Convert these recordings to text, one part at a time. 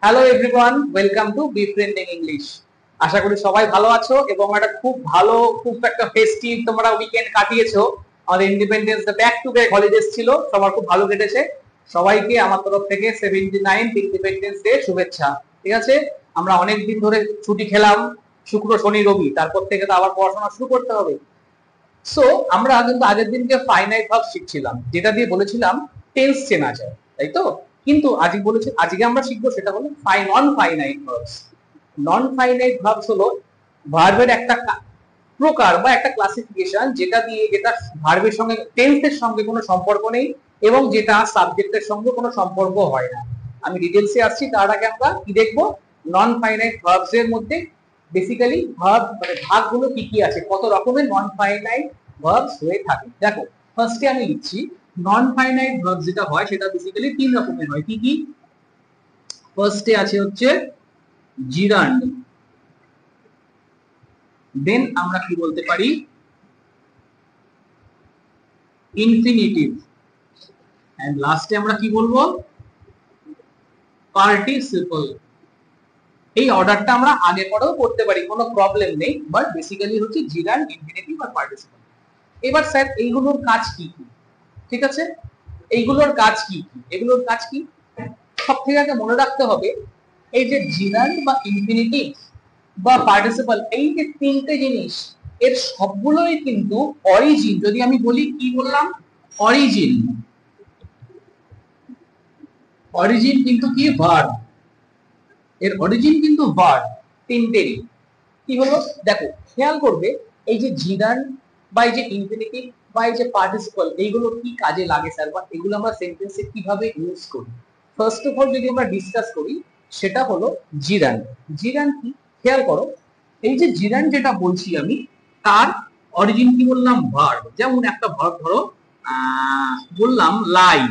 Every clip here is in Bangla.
Hello everyone, welcome to befriending English. আশা করি সবাই ভালো আছো এবং একটা খুব একটা ফেস্টিভ তোমরা উইকেন্ড কাটিয়েছো। আমাদের independence day back to back holidays ছিল, সবার খুব ভালো কেটেছে। সবাইকে আমার তরফ থেকে 79th ইন্ডিপেন্ডেন্স ডে শুভেচ্ছা। ঠিক আছে, আমরা অনেক দিন ধরে ছুটি খেলাম, শুক্র শনি রবি, তারপর থেকে তো আবার পড়াশোনা শুরু করতে হবে। সো আমরা কিন্তু আগের দিনকে ফাইনাইট ভার্ব শিখছিলাম, যেটা দিয়ে বলেছিলাম টেন্স চেনা যায়, তাই তো? কিন্তু আজকে আমরা শিখবো সেটা হলো non finite verbs. Non finite verbs হলো ভার্বের একটা প্রকার বা একটা ক্লাসিফিকেশন, যেটা ভার্বের সঙ্গে টেন্সের সঙ্গে কোনো সম্পর্ক নেই এবং যেটা সাবজেক্টের সঙ্গে কোনো সম্পর্ক হয় না। আমি ডিটেলসে আসছি, তার আগে আমরা কি দেখবো? নন ফাইনাইট ভার্বস এর মধ্যে বেসিক্যালি ভার্ব মানে ভাগগুলো কি কি আছে, কত রকমের নন ফাইনাইট ভার্বস হয়ে থাকে। দেখো, ফার্স্টে আমি লিখছি নন ফাইনাইট ভার্ব যেটা হয় সেটা বেসিক্যালি তিন রকমের হয়। কি কি? ফার্স্টে আছে হচ্ছে জিরান্ড, দেন আমরা কি বলতে পারি ইনফিনিটিভ, এন্ড লাস্টে আমরা কি বলবো? পার্টিসিপল। এই অর্ডারটা আমরা আগে পরেও করতে পারি, কোনো প্রবলেম নেই, বাট বেসিক্যালি হচ্ছে জিরান্ড, ইনফিনিটিভ আর পার্টিসিপল। এবার স্যার এইগুলোর কাজ কি কি? ঠিক আছে, এইগুলোর কাজ কি কি? এগুলোর কাজ কি সব থেকে আগে মনে রাখতে হবে, এই যে জিরান্ড বা ইনফিনিটিভ বা পার্টিসিপল, এই যে তিনটে জিনিস, এর সবগুলোই কিন্তু অরিজিন, যদি আমি বলি কি বললাম? অরিজিন। অরিজিন কিন্তু কি? ভার্ব। এর অরিজিন কিন্তু ভার্ব, তিনটেরই। কি হলো দেখো, খেয়াল করবে এই যে জিরান্ড বা এই যে ইনফিনিটিভ বা এই যে পার্টিসিপল, এইগুলো কি কাজে লাগে স্যার, বা এগুলো আমরা সেন্টেন্সে কিভাবে ইউজ করি? ফার্স্ট অফ অল যদি আমরা ডিসকাস করি, সেটা হলো জিরান্ড। জিরান্ড কি? খেয়াল করো, এই যে জিরান্ড যেটা বলছি আমি, তার অরিজিন কি বললাম? ভার্ব। যেমন একটা ভার্ব ধরো, বললাম লাই।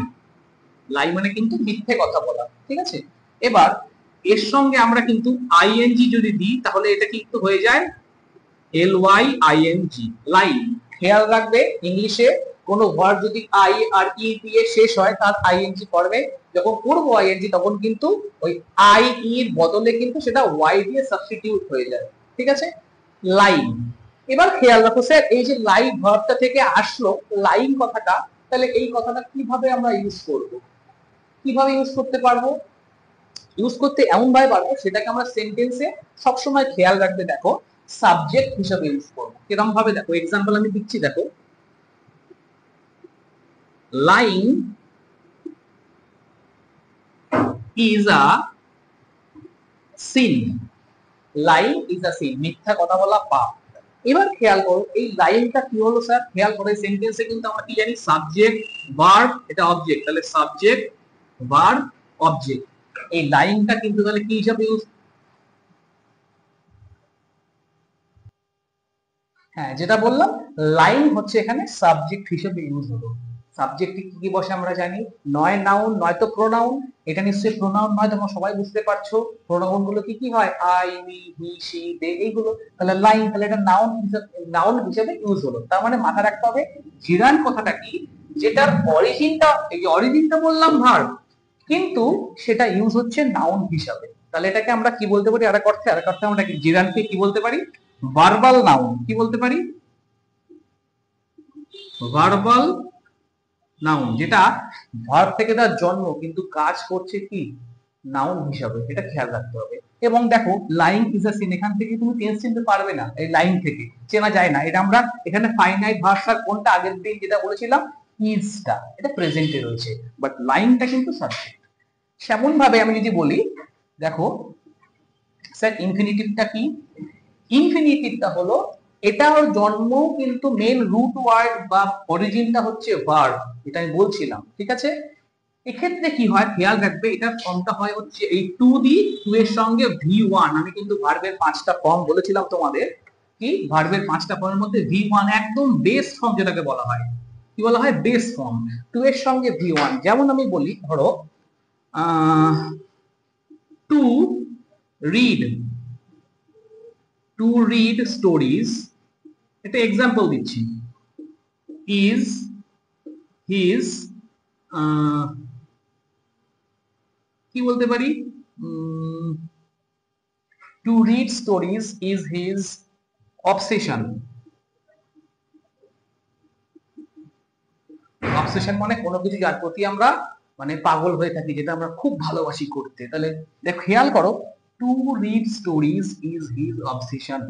লাই মানে কিন্তু মিথ্যে কথা বলা, ঠিক আছে? এবার এর সঙ্গে আমরা কিন্তু আইএনজি যদি দিই, তাহলে এটা কিন্তু হয়ে যায় LYING, লাই। খেয়াল রাখবে, ইংলিশে কোনো ভার্ব যদি আই আর ই দিয়ে শেষ হয়, তার আইএনজি ফর্মে যখন করবো আইএনজি, তখন কিন্তু ওই আই এর বদলে কিন্তু সেটা ওয়াই দিয়ে সাবস্টিটিউট হয়ে যায়। ঠিক আছে, লাইন। এবার খেয়াল রাখো স্যার, এই যে লাইভ ভার্বটা থেকে আসলো লাইন কথাটা, তাহলে এই কথাটা কিভাবে আমরা ইউজ করব? কিভাবে ইউজ করতে পারবো? ইউজ করতে এমন ভাবে পারবো, সেটাকে আমরা সেন্টেন্সে সবসময় খেয়াল রাখবে। দেখো, সাবজেক্ট হিসেবে ইউজ করবো। কিরকম ভাবে? দেখো, এক্সাম্পল আমি দিচ্ছি, দেখো, lying is a sin. Lying is a sin, মিথ্যা কথা বলা পাপ। এবার খেয়াল করো, এই লাইনটা কি হলো স্যার? খেয়াল করো, এই সেন্টেন্সে কিন্তু আমরা কি জানি? সাবজেক্ট, ভার্ব, এটা অবজেক্ট। তাহলে সাবজেক্ট, ভার্ব, অবজেক্ট। এই লাইনটা কিন্তু তাহলে কি হিসাবে ইউজ? হ্যাঁ, যেটা বললাম, লাইন হচ্ছে এখানে সাবজেক্ট হিসেবে ইউজ হলো। সাবজেক্টে কি কি বসে আমরা জানি, নয় নাউন নয়তো প্রোনাউন। এটা নিশ্চয়ই প্রোনাউন নয়, তোমরা সবাই বুঝতে পারছো। প্রোনাউন গুলো কি কি হয়? আই, উই, হি, শি, দে, এইগুলো। তাহলে লাইন, তাহলে এটা নাউন হিসেবে ইউজ হলো। তার মানে মাথায় রাখতে হবে জিরান কথাটা কি, যেটার অরিজিনটা, এই যে অরিজিনটা বললাম ভার্ব, কিন্তু সেটা ইউজ হচ্ছে নাউন হিসাবে। তাহলে এটাকে আমরা কি বলতে পারি? আরেক অর্থে আমরা জিরানকে কি বলতে পারি? Verbal noun. কি বলতে পারি? ভার্বাল নাউন, যেটা ভার্ব থেকে তার জন্ম, কিন্তু কাজ করছে কি? নাউন হিসাবে। এটা খেয়াল রাখতে হবে। এবং দেখো, লাইন ইজ আ সিন, এখান থেকে তুমি টেন্স চিনতে পারবে না, এই লাইন থেকে চেনা যায় না। এটা আমরা এখানে ফাইনাইট ভার্বটা কোনটা, আগের দিন যেটা বলেছিলাম ইজটা, এটা প্রেজেন্টে রয়েছে, বাট লাইনটা কিন্তু সাবজেক্ট। সেমন ভাবে আমি যদি বলি, দেখো স্যার, ইনফিনিটিভটা কি? ইনফিনিটিভটা হলো, এটার জন্ম কিন্তু মেন রুট ওয়ার্ড বা অরিজিনটা হচ্ছে ভার্ব, এটা আমি বলছিলাম। ঠিক আছে, এক্ষেত্রে কি হয় খেয়াল রাখবে, এটার ফর্মটা হয় হচ্ছে এই টু দি, টু এর সঙ্গে V1। আমি কিন্তু ভার্বের 5টা ফর্ম বলেছিলাম তোমাদের। কি ভার্বের 5টা ফর্মের মধ্যে V1 একদম বেস ফর্ম, যেটাকে বলা হয় কি বলা হয়? Base form. টু এর সঙ্গে V1। যেমন আমি বলি, ধরো to read, to read stories, একটা এক্সাম্পল দিচ্ছি, ইজ হিজ কি বলতে পারি, to read stories is his obsession. Obsession মানে কোনো কিছু যার প্রতি আমরা মানে পাগল হয়ে থাকি, যেটা আমরা খুব ভালোবাসি করতে। তাহলে দেখো খেয়াল করো, to read stories is his obsession.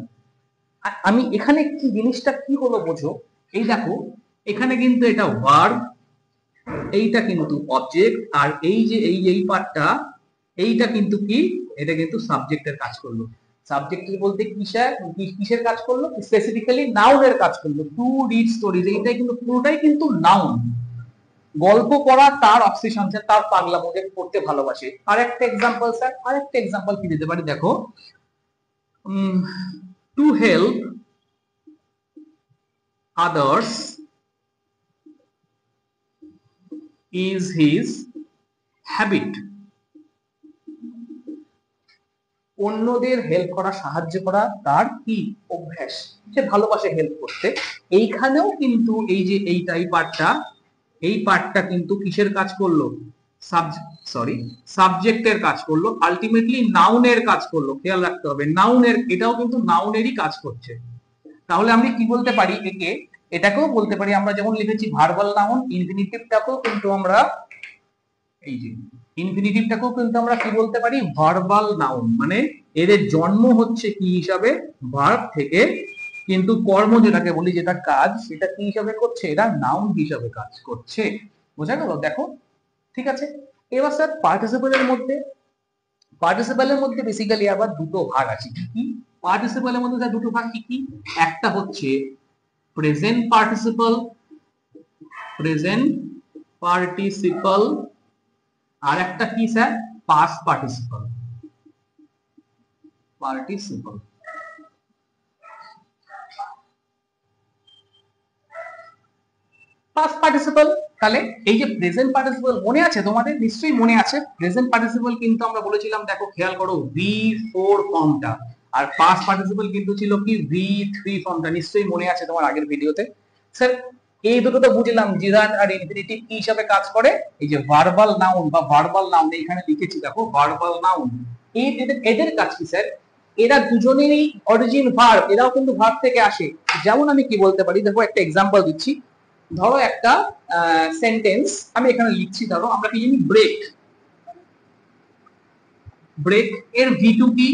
আমি এখানে কি জিনিসটা কি হলো বোঝো, এই দেখো এখানে কিন্তু এটা ভার্ব, এইটা কিন্তু অবজেক্ট, আর এই যে এই পার্টটা এইটা কিন্তু কি, এটা কিন্তু সাবজেক্টের কাজ করলো। সাবজেক্টের বলতে কিসের কাজ করলো, স্পেসিফিক্যালি নাউনের কাজ করলো। টু রিড স্টোরিজ এইটাই কিন্তু পুরোটাই কিন্তু নাউন। গল্প পড়া তার অবসেশন, তার পাগলামো, যে পড়তে ভালোবাসে। আরেকটা এক্সাম্পল স্যার, আরেকটা এক্সাম্পল কি দিতে পারি দেখো, to help others is his habit। অন্যদের হেল্প করা, সাহায্য করা তার কি অভ্যাস, সে ভালোবাসে হেল্প করতে। এইখানেও কিন্তু এই যে এই পার্টটা কিন্তু কিসের কাজ করলো, সাবজেক্টের কাজ করলো, আলটিমেটলি নাউনের কাজ করলো। খেয়াল রাখতে হবে নাউনের, এটাও কিন্তু নাউনেরই কাজ করছে। তাহলে আমি কি বলতে পারি একে, এটাকেও বলতে পারি আমরা যেমন লিখেছি ভার্বাল নাউন, ইনফিনিটিভটাকেও কিন্তু আমরা এই যে ইনফিনিটিভটাকেও কিন্তু আমরা কি বলতে পারি ভার্বাল নাউন। মানে এদের জন্ম হচ্ছে কি হিসাবে, ভার্ব থেকে, কিন্তু কর্ম যেটাকে বলি, যেটা কাজ, সেটা কি হিসাবে করছে, এরা নাউন হিসাবে কাজ করছে। বোঝা গেল? দেখো ঠিক আছে। এবার স্যার পার্টিসিপেলের মধ্যে বেসিক্যালি আবার দুটো ভাগ আছে। কি কি পার্টিসিপেলের মধ্যে স্যার দুটো ভাগ কি কি, একটা হচ্ছে প্রেজেন্ট পার্টিসিপল, আর একটা কি sir, past participle. Past participle, তাহলে এই যে প্রেজেন্ট পার্টিসিপল মনে আছে তোমাদের, নিশ্চয়ই মনে আছে। প্রেজেন্ট পার্টিসিপল কিন্তু আমরা বলেছিলাম, দেখো খেয়াল করো, V4 ফর্মটা, আর পাস্ট পার্টিসিপল কিন্তু ছিল কি V3 ফর্মটা। নিশ্চয়ই মনে আছে তোমার আগের ভিডিওতে। স্যার এই দুটো তো বুঝলাম, জিরাট আর ইনফিনিটিভ কি হিসাবে কাজ করে, এই যে ভার্বাল নাউন বা ভার্বাল নাউন এখানে লিখেছি দেখো, ভার্বাল নাউন। এদের কাজ কি স্যার, এরা দুজনেরই অরিজিন ভার্ব, এরাও কিন্তু ভার্ব থেকে আসে। যেমন আমি কি বলতে পারি, দেখো একটা এক্সাম্পল দিচ্ছি। ধরো একটা সেন্টেন্স আমি এখানে লিখছি, ধরো আমরা কি জানি ব্রেক, এর V2 কি,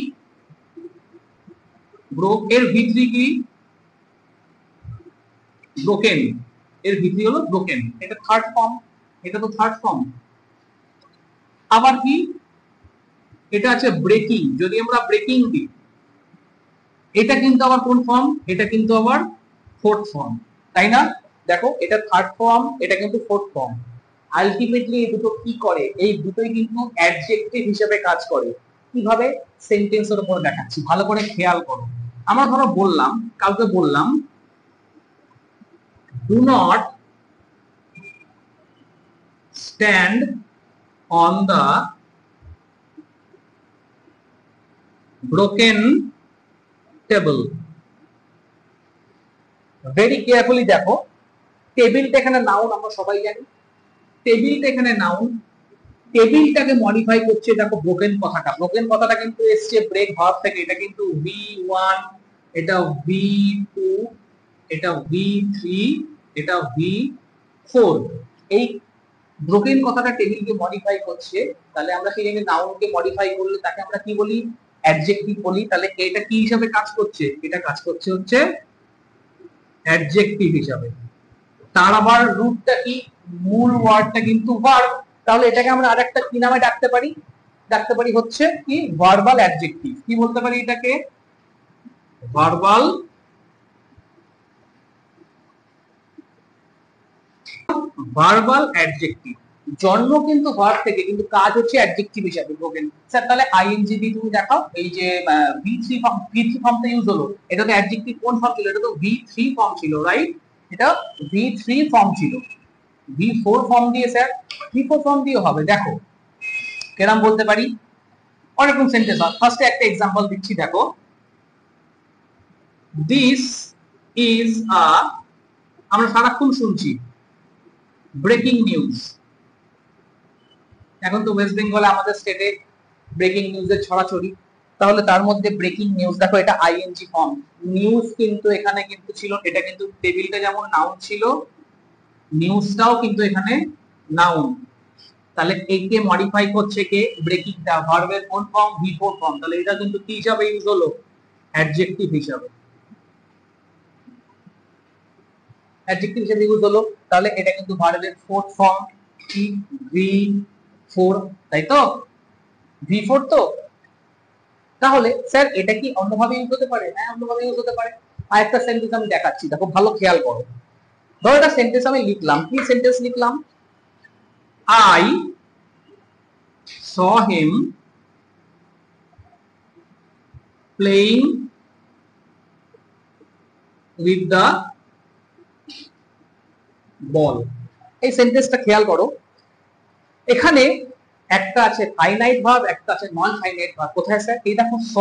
ব্রোক, এর V3 কি, ব্রোকেন, এর V3 হলো ব্রোকেন, এটা থার্ড ফর্ম, এটা তো থার্ড ফর্ম। আবার কি, এটা আছে ব্রেকিং, যদি আমরা ব্রেকিং দিই, এটা কিন্তু আবার কোন ফর্ম, এটা কিন্তু আবার ফোর্থ ফর্ম, তাই না? দেখো এটা থার্ড ফর্ম, এটা কিন্তু ফোর্থ ফর্ম। আলটিমেটলি এই দুটো কি করে, এই দুটোই কিন্তু অ্যাডজেক্টিভ হিসেবে কাজ করে। কিভাবে, সেন্টেন্সের উপর দেখাচ্ছি, ভালো করে খেয়াল করো। আমরা ধরো বললাম, কাউকে বললাম do not stand on the broken table. Very carefully দেখো, টেবিলটা এখানে নাউন, আমরা সবাই জানি টেবিলটা এখানে নাউন, টেবিলটাকে মডিফাই করছে দেখো ব্রোকেন কথাটা। ব্রোকেন কথাটা কিন্তু এসছে ব্রেক ভার্ব থেকে, এটা কিন্তু V1, এটা V2, এটা V3, এটা V4। এই ব্রোকেন কথাটা টেবিলকে মডিফাই করছে, তাহলে আমরা কি জানি নাউনকে মডিফাই করলে তাকে আমরা কি বলি, অ্যাডজেক্টিভ বলি। তাহলে এটা কি হিসাবে কাজ করছে, এটা কাজ করছে হচ্ছে অ্যাডজেক্টিভ হিসাবে। তার আবার রুটটা কি, মূল ওয়ার্ডটা কিন্তু ভার্ব, তাহলে এটাকে আমরা আরেকটা কি নামে ডাকতে পারি হচ্ছে কি ভার্বাল অ্যাডজেক্টিভ। কি বলতে পারি এটাকে, ভার্বাল অ্যাডজেক্টিভ। জন্ম কিন্তু ভার্ব থেকে, কিন্তু কাজ হচ্ছে অ্যাডজেক্টিভ হিসাবে। ব্রোকেন স্যার, তাহলে আইএনজি দিয়ে তুমি দেখাও, এই যে V3 ফর্মটা ইউজ হলো, এটা তো অ্যাডজেক্টিভ কোন ফর্ম ছিল, এটা তো V3 ফর্ম ছিল, রাইট? এটা V3 ফর্ম ছিল। V4 ফর্ম দিয়ে স্যার, V4 ফর্ম দিয়ে হবে। দেখো কেরাম বলতে পারি, অনেকরকম সেন্টেন্স হয়। ফার্স্টে একটা এক্সাম্পল দিচ্ছি, দেখো দিস ইজ আ, আমরা সারাক্ষণ শুনছি ব্রেকিং নিউজ। এখন তো ওয়েস্ট বেঙ্গলে আমাদের স্টেটে ব্রেকিং নিউজের ছড়াছড়ি, তাহলে তার মধ্যে ব্রেকিং নিউজ দেখো এটা আইএনজি ফর্ম, নিউজ কিন্তু এখানে কিন্তু ছিল, এটা কিন্তু টেবিলটা যেমন নাউন ছিল, নিউজটাও কিন্তু এখানে নাউন। তাহলে একে মডিফাই করছে কে, ব্রেকিংটা, ভার্বের কোন ফর্ম, V4 ফর্ম। তাহলে এটা কিন্তু কি হিসাবে ইউজ হলো, অ্যাডজেক্টিভ হিসাবে, অ্যাডজেক্টিভ হিসেবে ইউজ হলো। তাহলে এটা কিন্তু ভার্বের ফোর্থ ফর্ম, কি V4, তাই তো, V4 তো। তাহলে স্যার এটা কি অন্যভাবে ইউজ হতে পারে? হ্যাঁ অন্যভাবে ইউজ হতে পারে। আর একটা সেন্টেন্স আমি দেখাচ্ছি, দেখো ভালো খেয়াল করো। ধরো একটা সেন্টেন্স আমি লিখলাম, কি সেন্টেন্স লিখলাম, I saw him playing with the ball। এই সেন্টেন্সটা খেয়াল করো, এখানে একটা আছে ফাইনাইট ভার্ব, একটা আছে নন ফাইনাইট ভার্ব। কোথায় স্যার? এই দেখো স,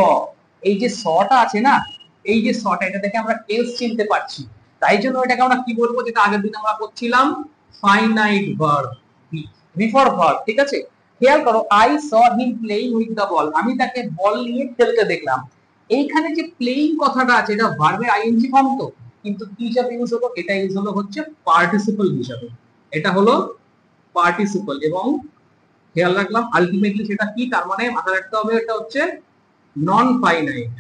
এই যে সটা আছে না, এই যে সটা, এটা থেকে আমরা টেন্স চিনতে পারছি, তাই জন্য এটাকে আমরা কি বলবো, যেটা আগের দিন আমরা করছিলাম, ফাইনাইট ভার্ব, বিফোর ভার্ব। ঠিক আছে, খেয়াল করো, I saw him playing with the ball, আমি তাকে বল নিয়ে খেলতে দেখলাম। এইখানে যে প্লেইং কথাটা আছে, এটা ভার্বের আইএনজি ফর্ম তো, কিন্তু কি হিসাবে ইউজ হলো, এটা ইউজ হলো হচ্ছে পার্টিসিপল হিসাবে, এটা হলো পার্টিসিপল। এবং খেয়াল রাখলাম আলটিমেটলি সেটা কি, তার মানে মাথায় রাখতে হবে এটা হচ্ছে non finite,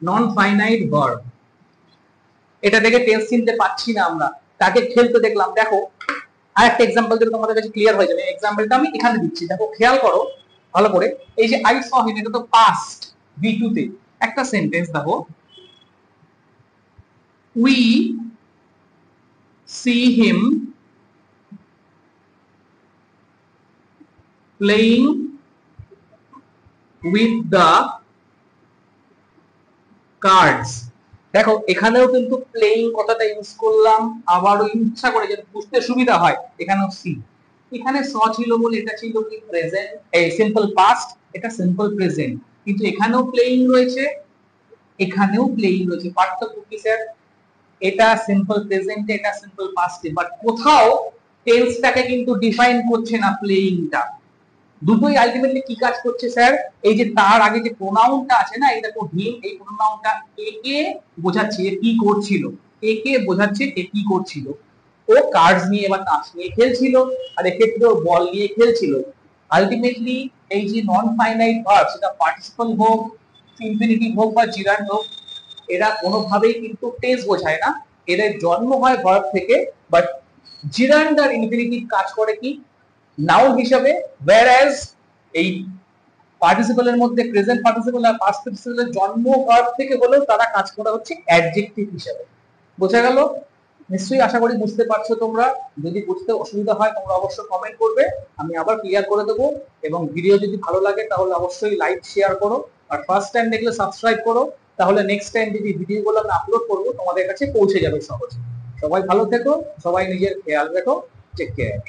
non finite verb. এটা থেকে টেন্স চিনতে পাচ্ছি না আমরা, তাকে খেলতে দেখলাম। দেখো আরেকটা এক্সাম্পল দিলে তোমাদের কাছে ক্লিয়ার হয়ে যাবে। এক্সাম্পলটা আমি এখানে দিচ্ছি, দেখো খেয়াল করো ভালো করে। এই যে আই স হিম, এটা তো পাস্ট, V2 তে। একটা সেন্টেন্স দেখো, we see him playing with the cards. দেখো এখানেও কিন্তু প্লেইং কথাটা ইউজ করলাম, আবারও ইচ্ছা করে যাতে বুঝতে সুবিধা হয়, এখানেও সি। এখানে স ছিল বলে এটা ছিল কি প্রেজেন্ট, এই সিম্পল পাস্ট, এটা সিম্পল প্রেজেন্ট, কিন্তু এখানেও প্লেইং রয়েছে, এখানেও প্লেইং রয়েছে। পার্থক্য কি স্যার? এটা সিম্পল প্রেজেন্টে, এটা সিম্পল পাস্টে, বাট কোথাও টেন্সটাকে কিন্তু ডিফাইন করছে না প্লেইংটা। দুটোই আলটিমেটলি কি কাজ করছে স্যার, এই যে তার আগে যে প্রোনাউনটা আছে না, এই দেখো হিম, এই প্রোনাউনটা একে বোঝাচ্ছে এ কি করছিল, একে বোঝাচ্ছে এ কি করছিল, ও কার্ডস নিয়ে বা তাস নিয়ে খেলছিল, আর এক্ষেত্রে ও বল নিয়ে খেলছিল। আলটিমেটলি এই যে নন ফাইনাইট ভার্ব, সেটা পার্টিসিপল হোক, ইনফিনিটিভ হোক বা জিরান্ড হোক, এরা কোনোভাবেই কিন্তু টেন্স বোঝায় না, এদের জন্ম হয় ভার্ব থেকে, বাট জিরান্ড আর ইনফিনিটিভ কাজ করে কি, নাউন হিসাবে। whereas এই পার্টিসিপলের মধ্যে প্রেজেন্ট পার্টিসিপল আর পাস্ট পার্টিসিপলের জন্ম ভার্ব থেকে হলেও তারা কাজ করা হচ্ছে অ্যাডজেক্টিভ হিসাবে। বোঝা গেল? নিশ্চয়ই আশা করি বুঝতে পারছো তোমরা। যদি বুঝতে অসুবিধা হয় তোমরা অবশ্যই কমেন্ট করবে, আমি আবার ক্লিয়ার করে দেবো। এবং ভিডিও যদি ভালো লাগে তাহলে অবশ্যই লাইক শেয়ার করো, আর ফার্স্ট টাইম দেখলে সাবস্ক্রাইব করো, তাহলে নেক্সট টাইম যদি ভিডিওগুলো আমি আপলোড করবো তোমাদের কাছে পৌঁছে যাবে সহজে। সবাই ভালো থেকো, সবাই নিজের খেয়াল রেখো, টেক কেয়ার।